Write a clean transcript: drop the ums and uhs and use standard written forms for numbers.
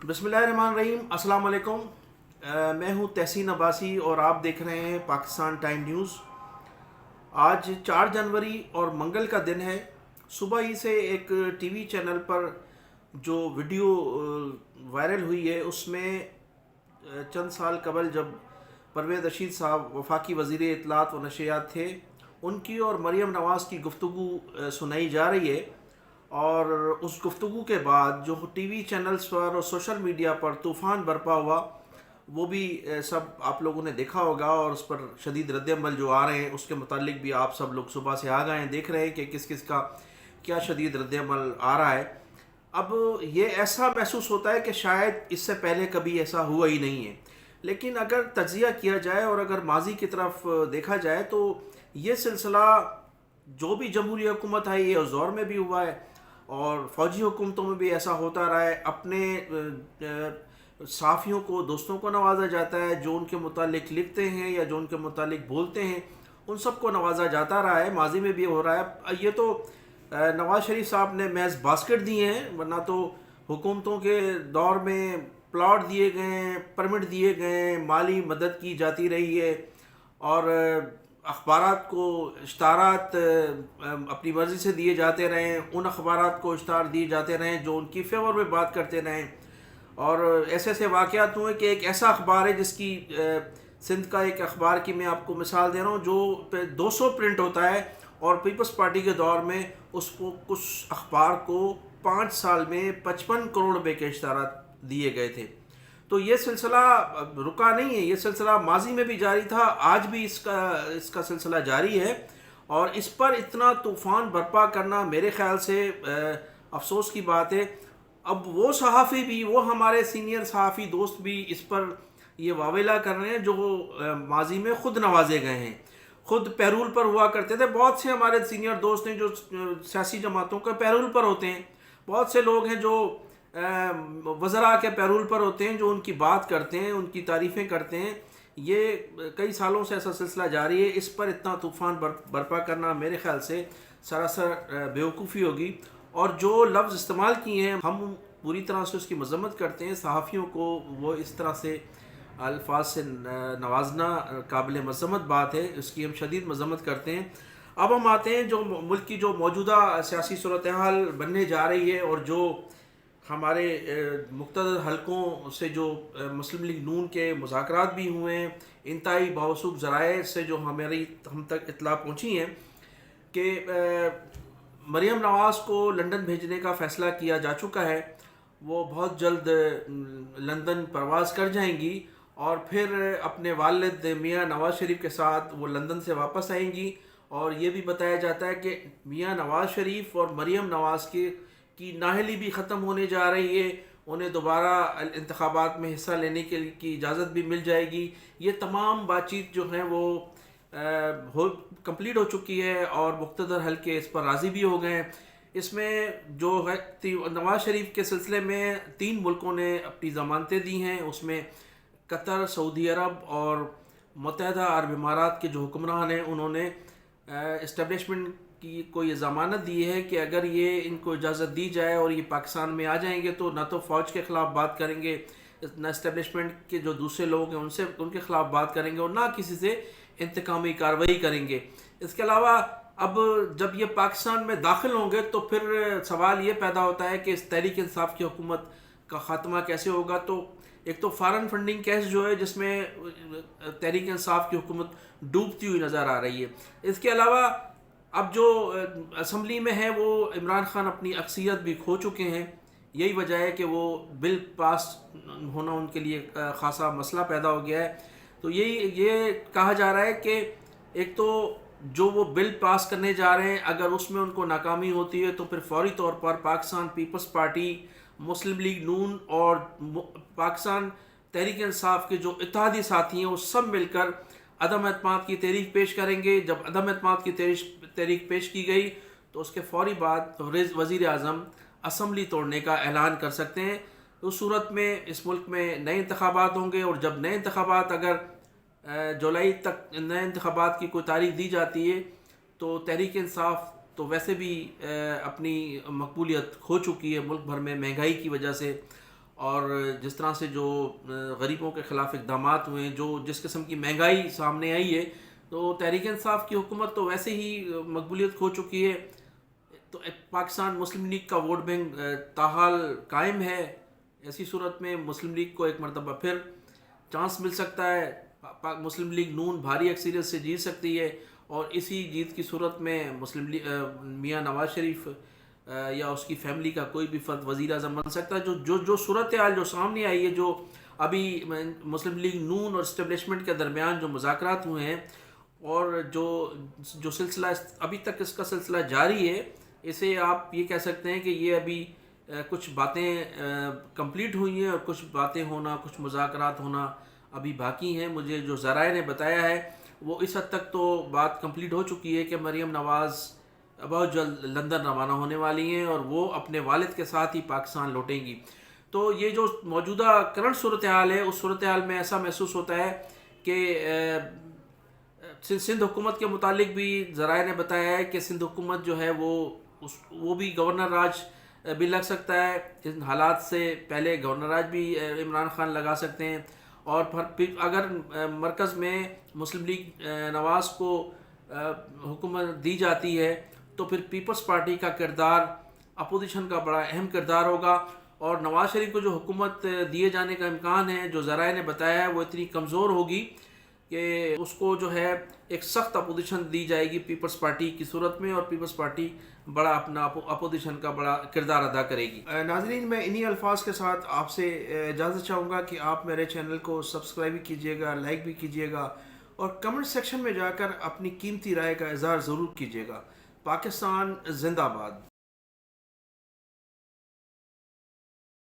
बिस्मिल्लाहिर्रहमानिर्रहीम। अस्सलाम वालेकुम। मैं हूं तहसीन अब्बासी और आप देख रहे हैं पाकिस्तान टाइम न्यूज़। आज 4 जनवरी और मंगल का दिन है। सुबह ही से एक टीवी चैनल पर जो वीडियो वायरल हुई है उसमें चंद साल कबल जब परवेज़ रशीद साहब वफाकी वज़ीर इत्तलात व नशरियात थे, उनकी और मरीम नवाज़ की गुफ्तगू सुनाई जा रही है। और उस गुफ्तगू के बाद जो टीवी चैनल्स पर और सोशल मीडिया पर तूफ़ान बरपा हुआ, वो भी सब आप लोगों ने देखा होगा। और उस पर शदीद रद्दअमल जो आ रहे हैं उसके मुतालिक भी आप सब लोग सुबह से आ गए हैं, देख रहे हैं कि किस किस का क्या शदीद रद्दअमल आ रहा है। अब ये ऐसा महसूस होता है कि शायद इससे पहले कभी ऐसा हुआ ही नहीं है। लेकिन अगर तज्ज़िया किया जाए और अगर माजी की तरफ देखा जाए तो ये सिलसिला जो भी जमहूरी हुकूमत आई है उस दौर में भी हुआ है और फ़ौजी हुकूमतों में भी ऐसा होता रहा है। अपने सहाफ़ियों को, दोस्तों को नवाजा जाता है, जो उनके मुतालिक लिखते हैं या जो उनके मुतालिक बोलते हैं उन सब को नवाजा जाता रहा है, माजी में भी हो रहा है। ये तो नवाज़ शरीफ साहब ने महज बास्केट दिए हैं, वरना तो हुकूमतों के दौर में प्लॉट दिए गए हैं, परमिट दिए गए हैं, माली मदद की जाती रही है और अखबारात को इश्तारात अपनी मर्ज़ी से दिए जाते रहें, उन अखबारात को इश्तार दिए जाते रहें जो उनकी फेवर में बात करते रहें। और ऐसे ऐसे वाक़यात हुए कि एक ऐसा अखबार है जिसकी सिंध का एक अखबार की मैं आपको मिसाल दे रहा हूँ जो 200 प्रिंट होता है और पीपल्स पार्टी के दौर में उसको कुछ अखबार को 5 साल में 55 करोड़ रुपए के इश्तारात दिए गए थे। तो ये सिलसिला रुका नहीं है, ये सिलसिला माजी में भी जारी था, आज भी इसका सिलसिला जारी है। और इस पर इतना तूफ़ान बर्पा करना मेरे ख़्याल से अफसोस की बात है। अब वो सहाफ़ी भी, वो हमारे सीनियर सहाफ़ी दोस्त भी इस पर ये वावेला कर रहे हैं जो माजी में ख़ुद नवाजे गए हैं, ख़ुद पैरोल पर हुआ करते थे। बहुत से हमारे सीनियर दोस्त हैं जो सियासी जमातों के पैरोल पर होते हैं, बहुत से लोग हैं जो वज़रा के पैरोल पर होते हैं, जो उनकी बात करते हैं, उनकी तारीफ़ें करते हैं। ये कई सालों से ऐसा सिलसिला जारी है। इस पर इतना तूफ़ान बर्पा करना मेरे ख़्याल से सरासर बेवकूफ़ी होगी। और जो लफ्ज़ इस्तेमाल किए हैं हम पूरी तरह से उसकी मज़म्मत करते हैं। सहाफ़ियों को वो इस तरह से अल्फाज से नवाजना काबिल मज़म्मत बात है, उसकी हम शदीद मज़म्मत करते हैं। अब हम आते हैं जो मुल्क की जो मौजूदा सियासी सूरत हाल बनने जा रही है और जो हमारे मुख्तलिफ हलकों से जो मुस्लिम लीग नून के मुज़ाकरात भी हुए हैं, इंतहाई बावसूख ज़राए से जो हम तक इत्तला पहुँची हैं कि मरीम नवाज़ को लंदन भेजने का फ़ैसला किया जा चुका है। वो बहुत जल्द लंदन परवाज़ कर जाएंगी और फिर अपने वालिद मियाँ नवाज़ शरीफ के साथ वो लंदन से वापस आएंगी। और ये भी बताया जाता है कि मियाँ नवाज़ शरीफ और मरीम नवाज़ की नाहली भी ख़त्म होने जा रही है, उन्हें दोबारा इंतखाबात में हिस्सा लेने की इजाज़त भी मिल जाएगी। ये तमाम बातचीत जो है वो कंप्लीट हो चुकी है और मुख्तदर हल्के इस पर राज़ी भी हो गए हैं। इसमें जो है नवाज़ शरीफ के सिलसिले में 3 मुल्कों ने अपनी ज़मानतें दी हैं। उसमें कतर, सऊदी अरब और मुत्तहदा अरब इमारात के जो हुक्मरान हैं उन्होंने इस्टेब्लिशमेंट की को ये ज़मानत दी है कि अगर ये इनको इजाज़त दी जाए और ये पाकिस्तान में आ जाएंगे तो ना तो फ़ौज के ख़िलाफ़ बात करेंगे, ना इस्टेब्लिशमेंट के जो दूसरे लोग हैं उनके ख़िलाफ़ बात करेंगे और ना किसी से इंतकामी कार्रवाई करेंगे। इसके अलावा अब जब ये पाकिस्तान में दाखिल होंगे तो फिर सवाल ये पैदा होता है कि इस तहरीक इंसाफ की हुकूमत का ख़ात्मा कैसे होगा। तो एक तो फ़ॉरेन फंडिंग केस जो है जिसमें तहरीक इंसाफ की हुकूमत डूबती हुई नज़र आ रही है। इसके अलावा अब जो असम्बली में है वो इमरान खान अपनी अक्सरियत भी खो चुके हैं। यही वजह है कि वो बिल पास होना उनके लिए ख़ासा मसला पैदा हो गया है। तो ये कहा जा रहा है कि एक तो जो वो बिल पास करने जा रहे हैं अगर उसमें उनको नाकामी होती है तो फिर फौरी तौर पर पाकिस्तान पीपल्स पार्टी, मुस्लिम लीग नून और पाकिस्तान तहरीक इंसाफ के जो इत्तेहादी साथी हैं वो सब मिलकर अदम एतमाद की तहरीक पेश करेंगे। जब अदम एतमाद की तहरीक पेश की गई तो उसके फौरी बाद वज़ीर आज़म असम्बली तोड़ने का ऐलान कर सकते हैं। उस सूरत में इस मुल्क में नए इंतखाबात होंगे और जब नए इंतखाबात अगर जुलाई तक नए इंतखाबात की कोई तारीख दी जाती है तो तहरीक इंसाफ तो वैसे भी अपनी मकबूलियत खो चुकी है मुल्क भर में महंगाई की वजह से। اور جس طرح سے جو غریبوں کے خلاف اقدامات ہوئے ہیں، جو جس قسم کی مہنگائی سامنے آئی ہے، تو تحریک انصاف کی حکومت تو ویسے ہی مقبولیت کھو چکی ہے. تو پاکستان مسلم لیگ کا ووٹ بینک تاحال قائم ہے. ایسی صورت میں مسلم لیگ کو ایک مرتبہ پھر چانس مل سکتا ہے. مسلم لیگ نون بھاری اکثریت سے جیت سکتی ہے، اور اسی جیت کی صورت میں مسلم لیگ میاں نواز شریف یا اس کی فیملی کا کوئی بھی فرد وزیر اعظم بن سکتا ہے. جو صورتحال جو سامنے آئی ہے، جو ابھی مسلم لیگ نون اور اسٹیبلشمنٹ کے درمیان جو مذاکرات ہوئے ہیں، اور جو سلسلہ ابھی تک اس کا سلسلہ جاری ہے، اسے آپ یہ کہہ سکتے ہیں کہ یہ ابھی کچھ باتیں کمپلیٹ ہوئی ہیں اور کچھ باتیں ہونا، کچھ مذاکرات ہونا ابھی باقی ہیں. مجھے جو ذرائع نے بتایا ہے وہ اس حد تک تو بات کمپلیٹ ہو چکی ہے کہ مریم نواز بہت جلد لندن روانہ ہونے والی ہیں اور وہ اپنے والد کے ساتھ ہی پاکستان لوٹیں گی. تو یہ جو موجودہ کرنٹ صورتحال ہے، اس صورتحال میں ایسا محسوس ہوتا ہے کہ سندھ حکومت کے متعلق بھی ذرائع نے بتایا ہے کہ سندھ حکومت جو ہے وہ بھی گورنر راج بھی لگ سکتا ہے. ان حالات سے پہلے گورنر راج بھی عمران خان لگا سکتے ہیں. اور پھر اگر مرکز میں مسلم لیگ نواز کو حکومت دی جاتی ہے تو پھر پیپلز پارٹی کا کردار اپوزیشن کا بڑا اہم کردار ہوگا. اور نواز شریف کو جو حکومت دیے جانے کا امکان ہے، جو ذرائع نے بتایا ہے، وہ اتنی کمزور ہوگی کہ اس کو جو ہے ایک سخت اپوزیشن دی جائے گی پیپلز پارٹی کی صورت میں، اور پیپلز پارٹی بڑا اپنا اپوزیشن کا بڑا کردار ادا کرے گی. ناظرین، میں انہی الفاظ کے ساتھ آپ سے اجازت چاہوں گا کہ آپ میرے چینل کو سبسکرائب بھی کیجیے گا، لائک بھی کیجیے گا، اور کمنٹ سیکشن میں جا کر اپنی قیمتی رائے کا اظہار ضرور کیجیے گا. پاکستان زندہ باد.